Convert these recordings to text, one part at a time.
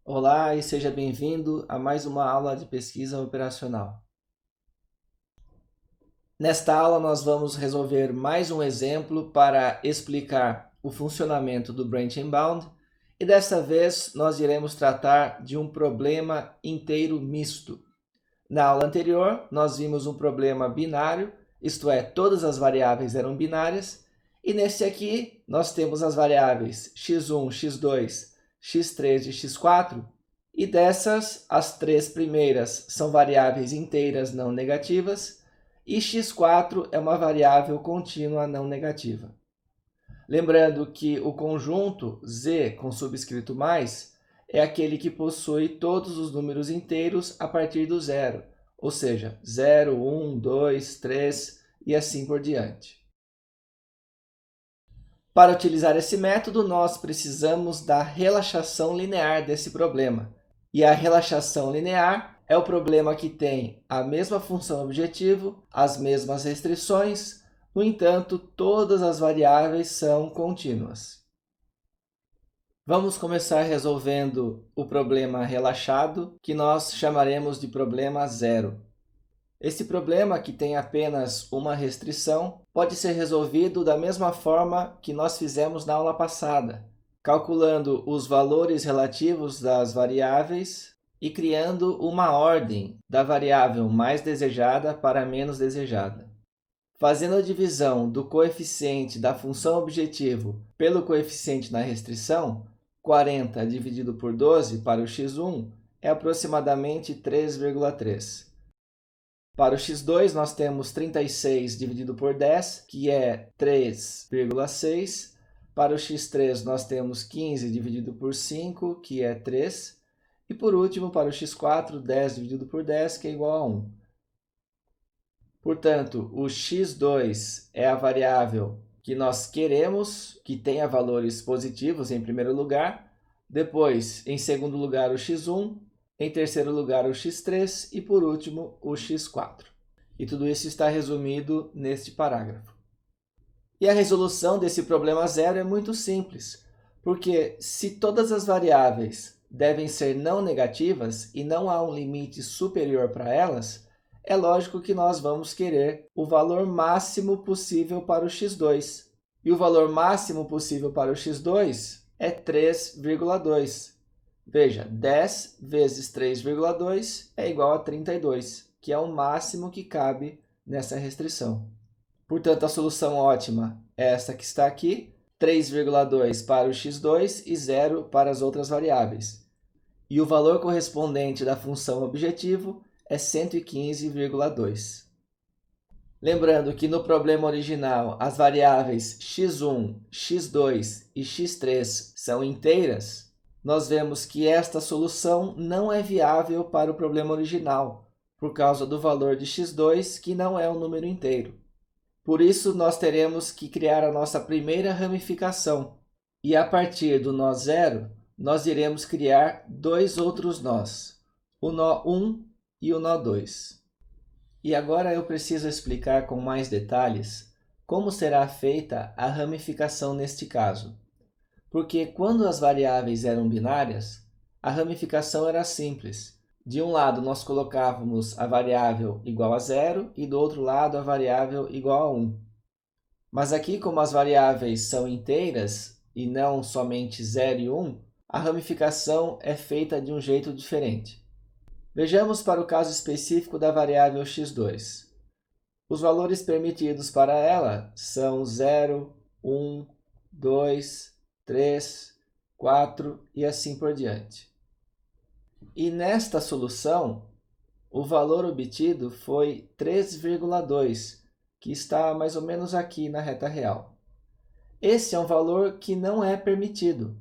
Olá e seja bem-vindo a mais uma aula de pesquisa operacional. Nesta aula nós vamos resolver mais um exemplo para explicar o funcionamento do Branch and Bound e desta vez nós iremos tratar de um problema inteiro misto. Na aula anterior nós vimos um problema binário, isto é, todas as variáveis eram binárias, e neste aqui nós temos as variáveis x1, x2, x3 e x4, e dessas, as três primeiras são variáveis inteiras não negativas, e x4 é uma variável contínua não negativa. Lembrando que o conjunto z com subscrito mais é aquele que possui todos os números inteiros a partir do zero, ou seja, 0, 1, 2, 3 e assim por diante. Para utilizar esse método, nós precisamos da relaxação linear desse problema. E a relaxação linear é o problema que tem a mesma função objetivo, as mesmas restrições, no entanto, todas as variáveis são contínuas. Vamos começar resolvendo o problema relaxado, que nós chamaremos de problema zero. Esse problema, que tem apenas uma restrição, pode ser resolvido da mesma forma que nós fizemos na aula passada, calculando os valores relativos das variáveis e criando uma ordem da variável mais desejada para a menos desejada. Fazendo a divisão do coeficiente da função objetivo pelo coeficiente na restrição, 40 dividido por 12 para o x1 é aproximadamente 3,3. Para o x2, nós temos 36 dividido por 10, que é 3,6. Para o x3, nós temos 15 dividido por 5, que é 3. E por último, para o x4, 10 dividido por 10, que é igual a 1. Portanto, o x2 é a variável que nós queremos que tenha valores positivos em primeiro lugar. Depois, em segundo lugar, o x1. Em terceiro lugar, o x3 e, por último, o x4. E tudo isso está resumido neste parágrafo. E a resolução desse problema zero é muito simples, porque se todas as variáveis devem ser não negativas e não há um limite superior para elas, é lógico que nós vamos querer o valor máximo possível para o x2. E o valor máximo possível para o x2 é 3,2. Veja, 10 vezes 3,2 é igual a 32, que é o máximo que cabe nessa restrição. Portanto, a solução ótima é essa que está aqui, 3,2 para o x2 e 0 para as outras variáveis. E o valor correspondente da função objetivo é 115,2. Lembrando que no problema original as variáveis x1, x2 e x3 são inteiras, nós vemos que esta solução não é viável para o problema original, por causa do valor de x2, que não é um número inteiro. Por isso, nós teremos que criar a nossa primeira ramificação. E a partir do nó zero, nós iremos criar dois outros nós, o nó 1 e o nó 2. E agora eu preciso explicar com mais detalhes como será feita a ramificação neste caso. Porque quando as variáveis eram binárias, a ramificação era simples. De um lado, nós colocávamos a variável igual a 0 e do outro lado a variável igual a 1. Mas aqui, como as variáveis são inteiras e não somente 0 e 1, a ramificação é feita de um jeito diferente. Vejamos para o caso específico da variável x2. Os valores permitidos para ela são 0, 1, 2, 3, 4 e assim por diante. E nesta solução, o valor obtido foi 3,2, que está mais ou menos aqui na reta real. Esse é um valor que não é permitido.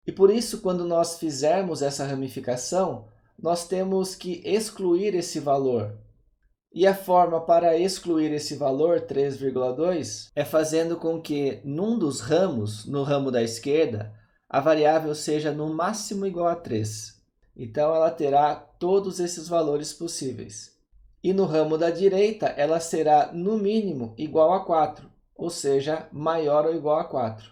E por isso, quando nós fizermos essa ramificação, nós temos que excluir esse valor. E a forma para excluir esse valor, 3,2, é fazendo com que, num dos ramos, no ramo da esquerda, a variável seja no máximo igual a 3. Então, ela terá todos esses valores possíveis. E no ramo da direita, ela será no mínimo igual a 4, ou seja, maior ou igual a 4.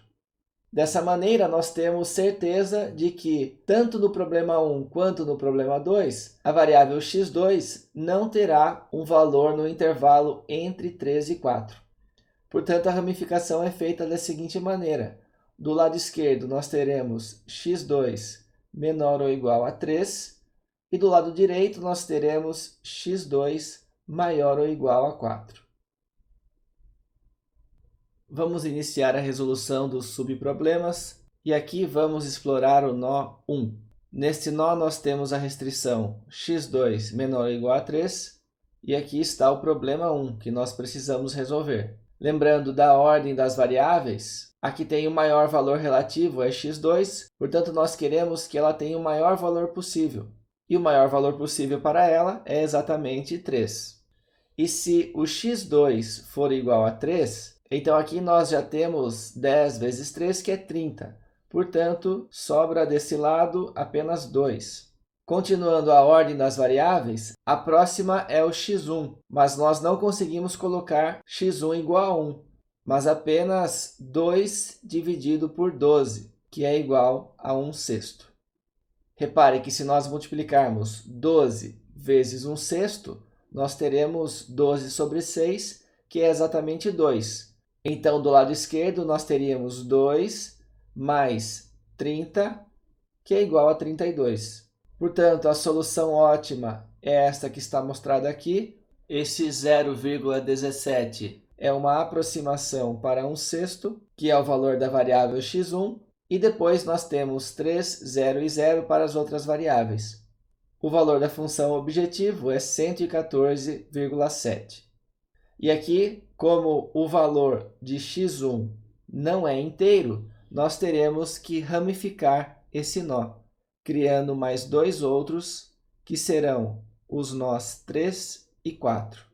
Dessa maneira, nós temos certeza de que, tanto no problema 1 quanto no problema 2, a variável x2 não terá um valor no intervalo entre 3 e 4. Portanto, a ramificação é feita da seguinte maneira. Do lado esquerdo, nós teremos x2 menor ou igual a 3, e do lado direito, nós teremos x2 maior ou igual a 4. Vamos iniciar a resolução dos subproblemas e aqui vamos explorar o nó 1. Neste nó nós temos a restrição x2 menor ou igual a 3 e aqui está o problema 1 que nós precisamos resolver. Lembrando da ordem das variáveis, aqui tem o maior valor relativo, é x2, portanto nós queremos que ela tenha o maior valor possível. E o maior valor possível para ela é exatamente 3. E se o x2 for igual a 3, então aqui nós já temos 10 vezes 3, que é 30. Portanto, sobra desse lado apenas 2. Continuando a ordem das variáveis, a próxima é o x1, mas nós não conseguimos colocar x1 igual a 1, mas apenas 2 dividido por 12, que é igual a 1/6. Repare que se nós multiplicarmos 12 vezes 1/6, nós teremos 12 sobre 6, que é exatamente 2. Então, do lado esquerdo, nós teríamos 2 mais 30, que é igual a 32. Portanto, a solução ótima é esta que está mostrada aqui. Esse 0,17 é uma aproximação para 1/6, que é o valor da variável x1, e depois nós temos 3, 0 e 0 para as outras variáveis. O valor da função objetivo é 114,7. E aqui, como o valor de x1 não é inteiro, nós teremos que ramificar esse nó, criando mais dois outros, que serão os nós 3 e 4.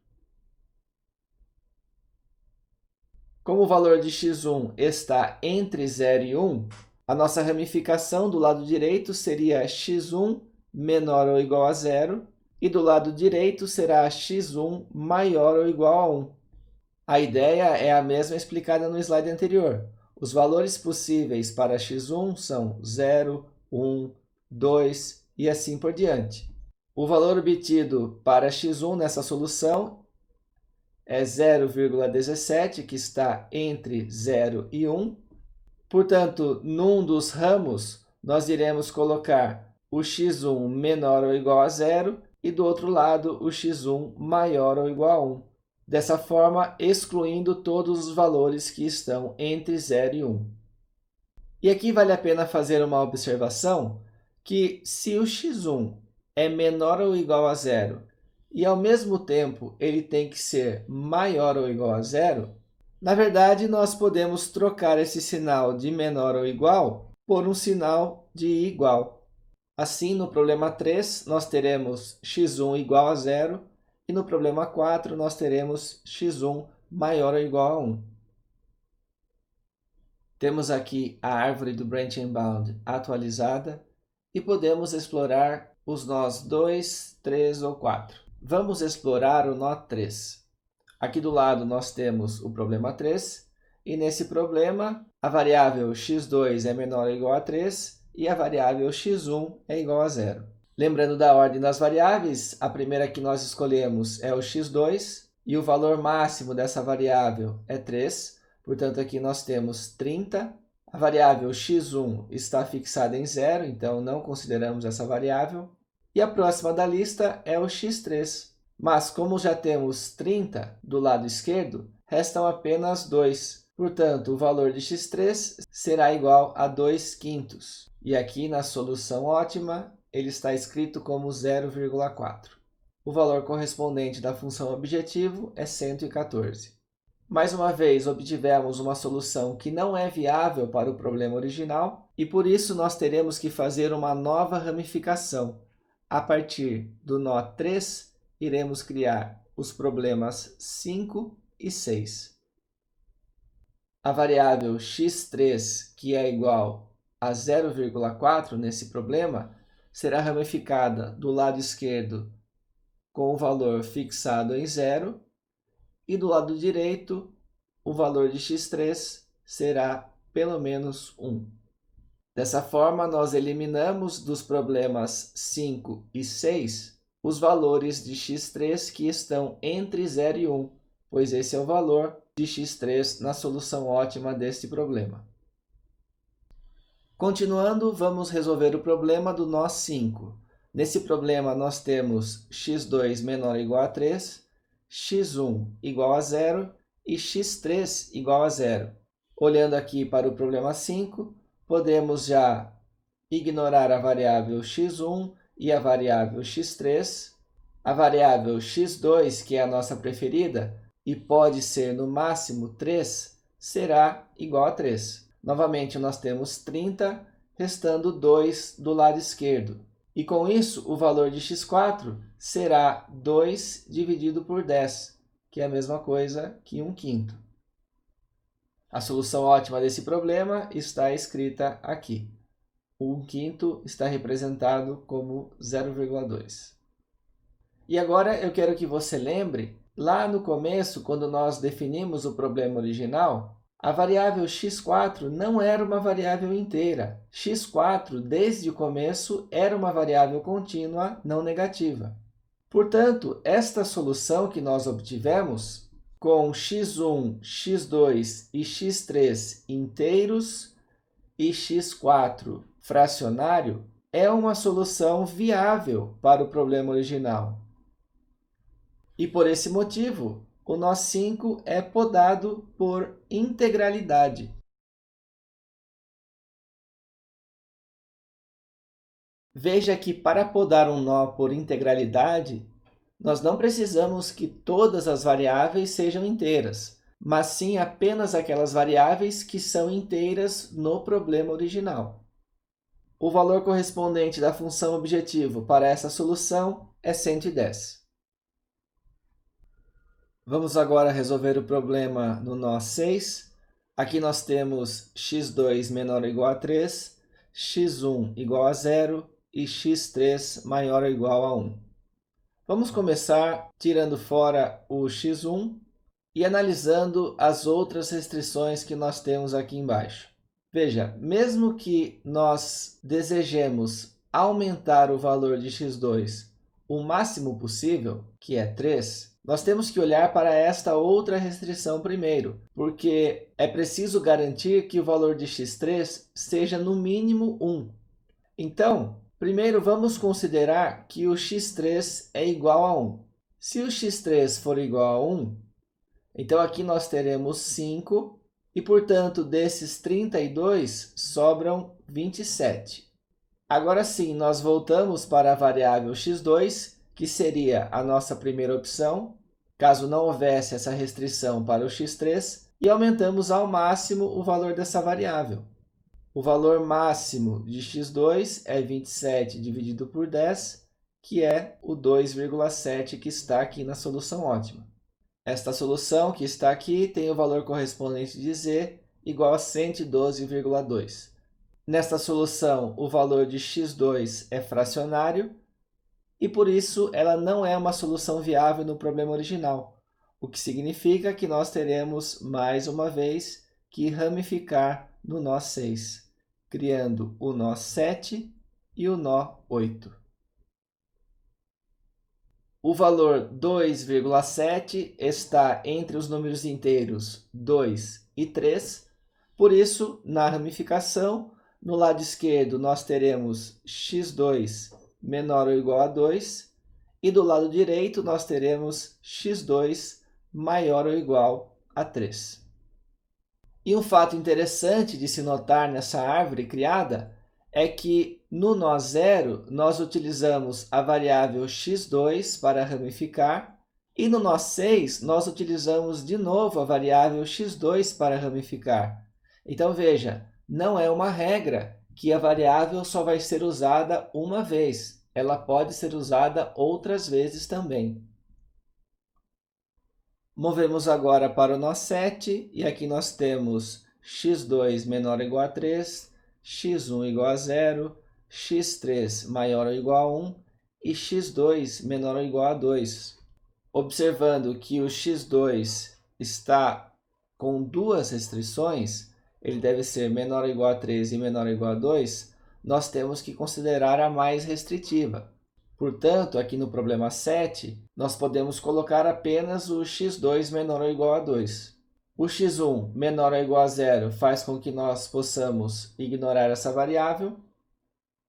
Como o valor de x1 está entre 0 e 1, a nossa ramificação do lado direito seria x1 menor ou igual a 0, e do lado direito será x1 maior ou igual a 1. A ideia é a mesma explicada no slide anterior. Os valores possíveis para x1 são 0, 1, 2 e assim por diante. O valor obtido para x1 nessa solução é 0,17, que está entre 0 e 1. Portanto, num dos ramos, nós iremos colocar o x1 menor ou igual a 0 e do outro lado o x1 maior ou igual a 1. Dessa forma, excluindo todos os valores que estão entre 0 e 1. E aqui vale a pena fazer uma observação que se o x1 é menor ou igual a 0 e ao mesmo tempo ele tem que ser maior ou igual a 0, na verdade nós podemos trocar esse sinal de menor ou igual por um sinal de igual. Assim, no problema 3, nós teremos x1 igual a 0 e no problema 4 nós teremos x1 maior ou igual a 1. Temos aqui a árvore do branch and bound atualizada e podemos explorar os nós 2, 3 ou 4. Vamos explorar o nó 3. Aqui do lado nós temos o problema 3 e nesse problema a variável x2 é menor ou igual a 3 e a variável x1 é igual a 0. Lembrando da ordem das variáveis, a primeira que nós escolhemos é o x2 e o valor máximo dessa variável é 3. Portanto, aqui nós temos 30. A variável x1 está fixada em 0, então não consideramos essa variável. E a próxima da lista é o x3. Mas, como já temos 30 do lado esquerdo, restam apenas 2. Portanto, o valor de x3 será igual a 2/5. E aqui, na solução ótima, ele está escrito como 0,4. O valor correspondente da função objetivo é 114. Mais uma vez, obtivemos uma solução que não é viável para o problema original e, por isso, nós teremos que fazer uma nova ramificação. A partir do nó 3, iremos criar os problemas 5 e 6. A variável x3, que é igual a 0,4 nesse problema, será ramificada do lado esquerdo com o valor fixado em 0 e do lado direito o valor de x3 será pelo menos 1. Dessa forma, nós eliminamos dos problemas 5 e 6 os valores de x3 que estão entre 0 e 1, pois esse é o valor de x3 na solução ótima deste problema. Continuando, vamos resolver o problema do nó 5. Nesse problema, nós temos x2 menor ou igual a 3, x1 igual a 0 e x3 igual a 0. Olhando aqui para o problema 5, podemos já ignorar a variável x1 e a variável x3. A variável x2, que é a nossa preferida, e pode ser no máximo 3, será igual a 3. Novamente, nós temos 30, restando 2 do lado esquerdo. E com isso, o valor de x4 será 2 dividido por 10, que é a mesma coisa que 1/5. A solução ótima desse problema está escrita aqui. O 1/5 está representado como 0,2. E agora eu quero que você lembre, lá no começo, quando nós definimos o problema original, a variável x4 não era uma variável inteira. x4, desde o começo, era uma variável contínua não negativa. Portanto, esta solução que nós obtivemos, com x1, x2 e x3 inteiros e x4 fracionário, é uma solução viável para o problema original. E por esse motivo, o nó 5 é podado por integralidade. Veja que para podar um nó por integralidade, nós não precisamos que todas as variáveis sejam inteiras, mas sim apenas aquelas variáveis que são inteiras no problema original. O valor correspondente da função objetivo para essa solução é 110. Vamos agora resolver o problema no nó 6. Aqui nós temos x2 menor ou igual a 3, x1 igual a 0 e x3 maior ou igual a 1. Vamos começar tirando fora o x1 e analisando as outras restrições que nós temos aqui embaixo. Veja, mesmo que nós desejemos aumentar o valor de x2 o máximo possível, que é 3, nós temos que olhar para esta outra restrição primeiro, porque é preciso garantir que o valor de x3 seja no mínimo 1. Então, primeiro vamos considerar que o x3 é igual a 1. Se o x3 for igual a 1, então aqui nós teremos 5 e, portanto, desses 32 sobram 27. Agora sim, nós voltamos para a variável x2, que seria a nossa primeira opção, caso não houvesse essa restrição para o x3, e aumentamos ao máximo o valor dessa variável. O valor máximo de x2 é 27 dividido por 10, que é o 2,7 que está aqui na solução ótima. Esta solução que está aqui tem o valor correspondente de z igual a 112,2. Nesta solução, o valor de x2 é fracionário e, por isso, ela não é uma solução viável no problema original, o que significa que nós teremos, mais uma vez, que ramificar no nó 6, criando o nó 7 e o nó 8. O valor 2,7 está entre os números inteiros 2 e 3, por isso, na ramificação, no lado esquerdo nós teremos x2 menor ou igual a 2, e do lado direito nós teremos x2 maior ou igual a 3. E um fato interessante de se notar nessa árvore criada é que no nó 0 nós utilizamos a variável x2 para ramificar, e no nó 6 nós utilizamos de novo a variável x2 para ramificar. Então veja, não é uma regra que a variável só vai ser usada uma vez. Ela pode ser usada outras vezes também. Movemos agora para o nó 7, e aqui nós temos x2 menor ou igual a 3, x1 igual a 0, x3 maior ou igual a 1 e x2 menor ou igual a 2. Observando que o x2 está com duas restrições, ele deve ser menor ou igual a 3 e menor ou igual a 2, nós temos que considerar a mais restritiva. Portanto, aqui no problema 7, nós podemos colocar apenas o x2 menor ou igual a 2. O x1 menor ou igual a 0 faz com que nós possamos ignorar essa variável.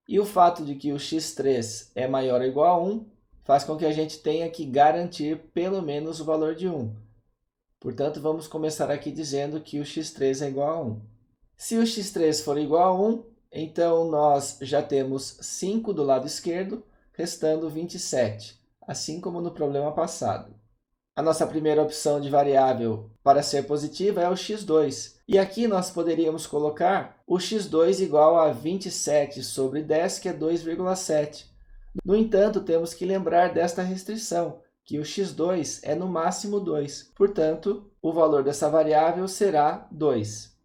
E o fato de que o x3 é maior ou igual a 1 faz com que a gente tenha que garantir pelo menos o valor de 1. Portanto, vamos começar aqui dizendo que o x3 é igual a 1. Se o x3 for igual a 1, então nós já temos 5 do lado esquerdo, restando 27, assim como no problema passado. A nossa primeira opção de variável para ser positiva é o x2. E aqui nós poderíamos colocar o x2 igual a 27 sobre 10, que é 2,7. No entanto, temos que lembrar desta restrição, que o x2 é no máximo 2. Portanto, o valor dessa variável será 2.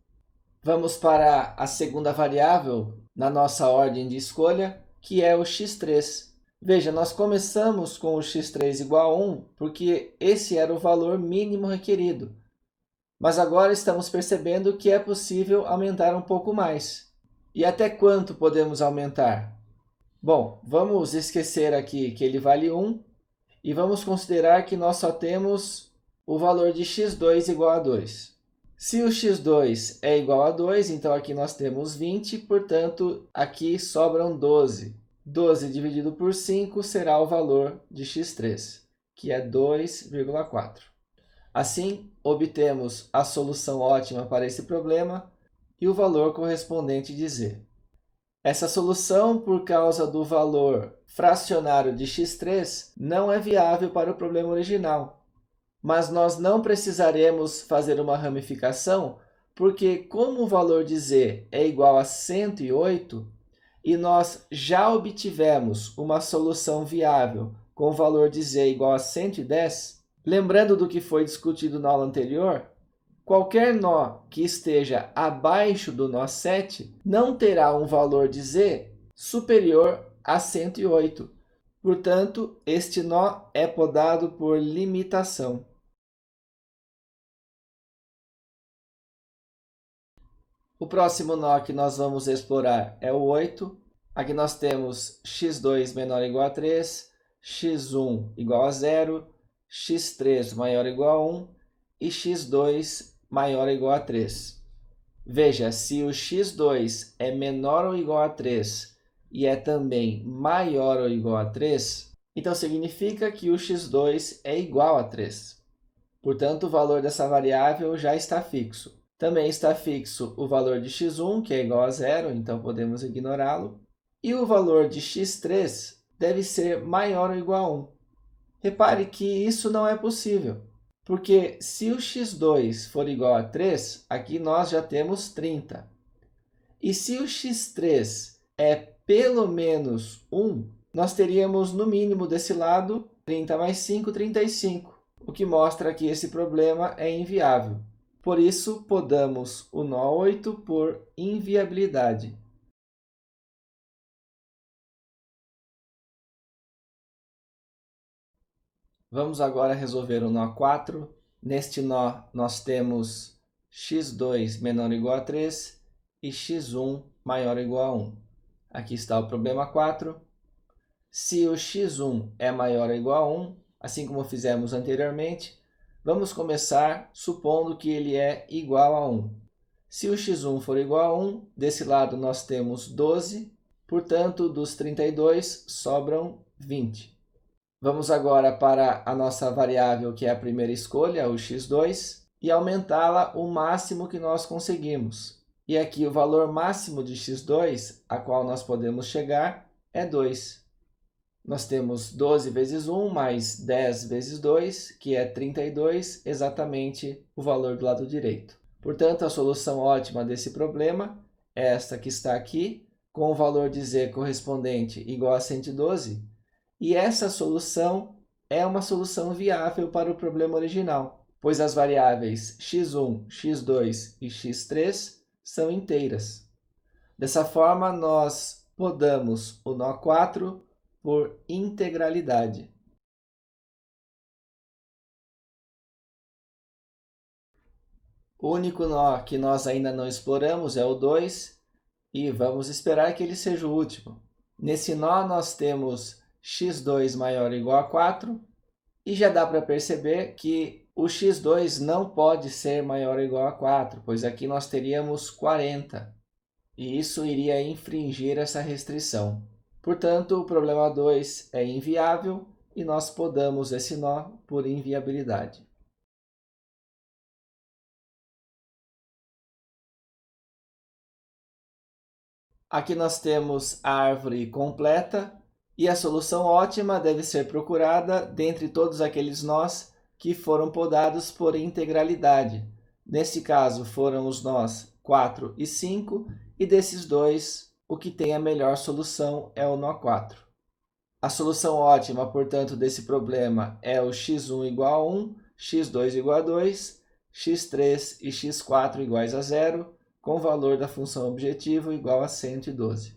Vamos para a segunda variável na nossa ordem de escolha, que é o x3. Veja, nós começamos com o x3 igual a 1, porque esse era o valor mínimo requerido. Mas agora estamos percebendo que é possível aumentar um pouco mais. E até quanto podemos aumentar? Bom, vamos esquecer aqui que ele vale 1 e vamos considerar que nós só temos o valor de x2 igual a 2. Se o x2 é igual a 2, então aqui nós temos 20, portanto, aqui sobram 12. 12 dividido por 5 será o valor de x3, que é 2,4. Assim, obtemos a solução ótima para esse problema e o valor correspondente de z. Essa solução, por causa do valor fracionário de x3, não é viável para o problema original. Mas nós não precisaremos fazer uma ramificação, porque como o valor de z é igual a 108, e nós já obtivemos uma solução viável com o valor de z igual a 110, lembrando do que foi discutido na aula anterior, qualquer nó que esteja abaixo do nó 7 não terá um valor de z superior a 108. Portanto, este nó é podado por limitação. O próximo nó que nós vamos explorar é o 8. Aqui nós temos x2 menor ou igual a 3, x1 igual a 0, x3 maior ou igual a 1 e x2 maior ou igual a 3. Veja, se o x2 é menor ou igual a 3 e é também maior ou igual a 3, então significa que o x2 é igual a 3. Portanto, o valor dessa variável já está fixo. Também está fixo o valor de x1, que é igual a 0, então podemos ignorá-lo. E o valor de x3 deve ser maior ou igual a 1. Repare que isso não é possível, porque se o x2 for igual a 3, aqui nós já temos 30. E se o x3 é pelo menos 1, nós teríamos no mínimo desse lado 30 mais 5, 35, o que mostra que esse problema é inviável. Por isso, podamos o nó 8 por inviabilidade. Vamos agora resolver o nó 4. Neste nó, nós temos x2 menor ou igual a 3 e x1 maior ou igual a 1. Aqui está o problema 4. Se o x1 é maior ou igual a 1, assim como fizemos anteriormente, vamos começar supondo que ele é igual a 1. Se o x1 for igual a 1, desse lado nós temos 12, portanto, dos 32 sobram 20. Vamos agora para a nossa variável, que é a primeira escolha, o x2, e aumentá-la o máximo que nós conseguimos. E aqui o valor máximo de x2, a qual nós podemos chegar, é 2. Nós temos 12 vezes 1 mais 10 vezes 2, que é 32, exatamente o valor do lado direito. Portanto, a solução ótima desse problema é esta que está aqui, com o valor de z correspondente igual a 112, e essa solução é uma solução viável para o problema original, pois as variáveis x1, x2 e x3 são inteiras. Dessa forma, nós podamos o nó 4 por integralidade. O único nó que nós ainda não exploramos é o 2 e vamos esperar que ele seja o último. Nesse nó nós temos x2 maior ou igual a 4 e já dá para perceber que o x2 não pode ser maior ou igual a 4, pois aqui nós teríamos 40 e isso iria infringir essa restrição. Portanto, o problema 2 é inviável e nós podamos esse nó por inviabilidade. Aqui nós temos a árvore completa e a solução ótima deve ser procurada dentre todos aqueles nós que foram podados por integralidade. Nesse caso foram os nós 4 e 5 e desses dois o que tem a melhor solução é o nó 4. A solução ótima, portanto, desse problema é o x1 igual a 1, x2 igual a 2, x3 e x4 iguais a 0, com o valor da função objetivo igual a 112.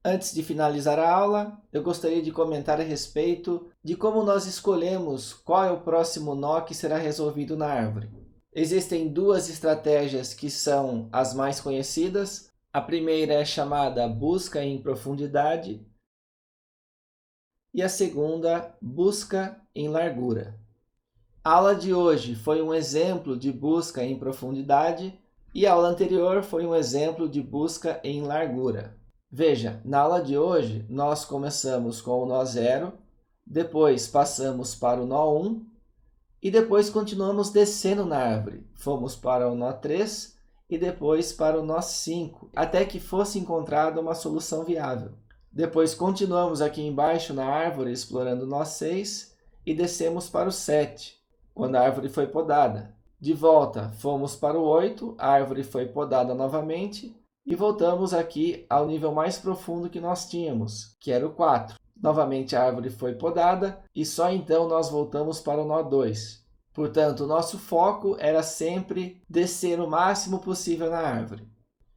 Antes de finalizar a aula, eu gostaria de comentar a respeito de como nós escolhemos qual é o próximo nó que será resolvido na árvore. Existem duas estratégias que são as mais conhecidas. A primeira é chamada busca em profundidade e a segunda, busca em largura. A aula de hoje foi um exemplo de busca em profundidade e a aula anterior foi um exemplo de busca em largura. Veja, na aula de hoje nós começamos com o nó 0, depois passamos para o nó 1 e depois continuamos descendo na árvore. Fomos para o nó 3 e depois para o nó 5, até que fosse encontrada uma solução viável. Depois continuamos aqui embaixo na árvore explorando o nó 6 e descemos para o 7, quando a árvore foi podada. De volta, fomos para o 8, a árvore foi podada novamente e voltamos aqui ao nível mais profundo que nós tínhamos, que era o 4. Novamente a árvore foi podada e só então nós voltamos para o nó 2. Portanto, o nosso foco era sempre descer o máximo possível na árvore.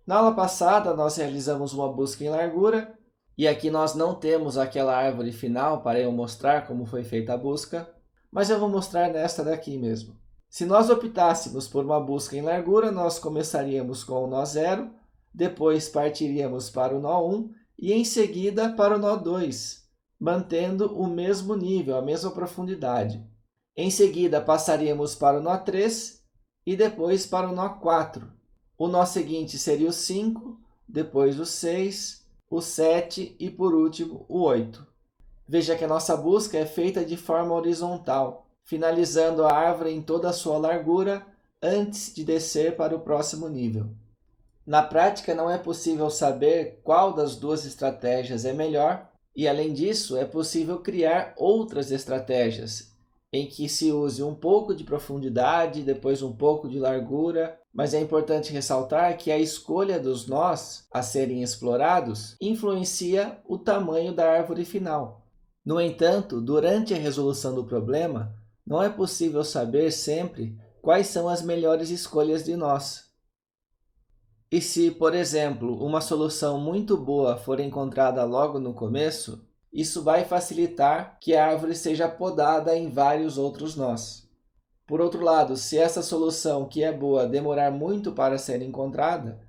Na aula passada, nós realizamos uma busca em largura e aqui nós não temos aquela árvore final para eu mostrar como foi feita a busca, mas eu vou mostrar nesta daqui mesmo. Se nós optássemos por uma busca em largura, nós começaríamos com o nó 0, depois partiríamos para o nó 1 e em seguida para o nó 2, mantendo o mesmo nível, a mesma profundidade. Em seguida passaríamos para o nó 3 e depois para o nó 4. O nó seguinte seria o 5, depois o 6, o 7 e por último o 8. Veja que a nossa busca é feita de forma horizontal, finalizando a árvore em toda a sua largura antes de descer para o próximo nível. Na prática, não é possível saber qual das duas estratégias é melhor e, além disso, é possível criar outras estratégias em que se use um pouco de profundidade, depois um pouco de largura, mas é importante ressaltar que a escolha dos nós a serem explorados influencia o tamanho da árvore final. No entanto, durante a resolução do problema, não é possível saber sempre quais são as melhores escolhas de nós. E se, por exemplo, uma solução muito boa for encontrada logo no começo, isso vai facilitar que a árvore seja podada em vários outros nós. Por outro lado, se essa solução que é boa demorar muito para ser encontrada,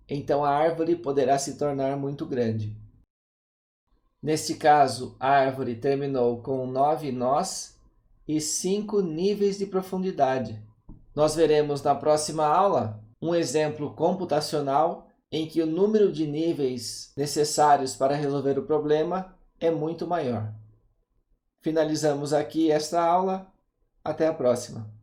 então a árvore poderá se tornar muito grande. Neste caso, a árvore terminou com 9 nós e 5 níveis de profundidade. Nós veremos na próxima aula um exemplo computacional em que o número de níveis necessários para resolver o problema é muito maior. Finalizamos aqui esta aula. Até a próxima.